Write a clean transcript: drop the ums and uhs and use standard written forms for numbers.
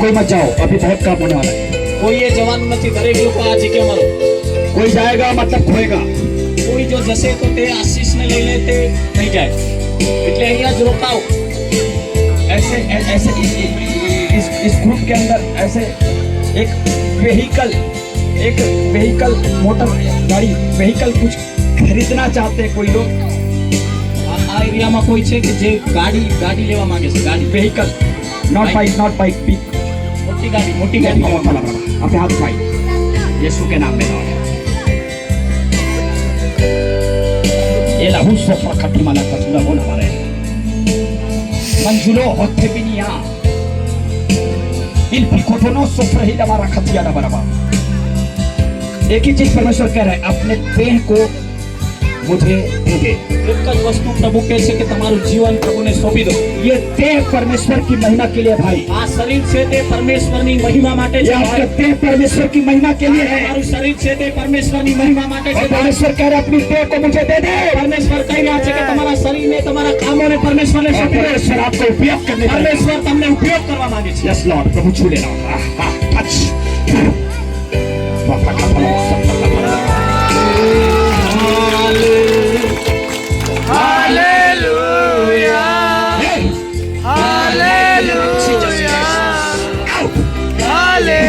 कोई मत जाओ, अभी बहुत काम होने वाला है। કોઈ એ જવાનું નથી, દરેક લોકો આ જગ્યામાં રહો. कोई जाएगा मतलब खोएगा। કોઈ જો જશે તો તે આશીષને લઈને તે નહીં જાય, એટલે અહીંયા જ રોકાઓ. ऐसे ऐसे इस ग्रुप के अंदर ऐसे एक व्हीकल मोटर गाड़ी व्हीकल कुछ खरीदना चाहते हैं कोई लोग। આ એરિયામાં કોઈ છે કે જે ગાડી લેવા માંગે છે? ગાડી, व्हीकल, नॉट बाइक, बिग મોટી ગાડી. आप हाथ उठाइए, यीशु के नाम में लॉर्ड। ये लहू सोफा खट्टी माला कचुला बोला हमारे मंजुलो होते बिनिया इन पिकोटोनो सोफा ही हमारा खतिया ना बराबर। एक ही चीज परमेश्वर कह रहा है, अपने देह को मुझे दे दे। એક જ વસ્તુ પ્રભુ કહે છે કે તમારું જીવન પ્રભુને સોંપી દો. ये देह परमेश्वर की महिमा के लिए भाई, આ શરીર છે તે પરમેશ્વરની મહિમા માટે ये છે. आपका देह परमेश्वर की महिमा के लिए है। તમારું શરીર છે તે પરમેશ્વરની મહિમા માટે और છે. परमेश्वर कह रहा है अपनी देह को मुझे दे दे। પરમેશ્વર કહી રહ્યા છે કે તમારા શરીરને, તમારા કામોને પરમેશ્વરને और સોંપી દો. परमेश्वर आपको उपयोग करने का પરમેશ્વર તમને ઉપયોગ કરવા માંગે છે. यस लॉर्ड, प्रभु छू लेना। Touch Hallelujah. Hallelujah. Hallelujah.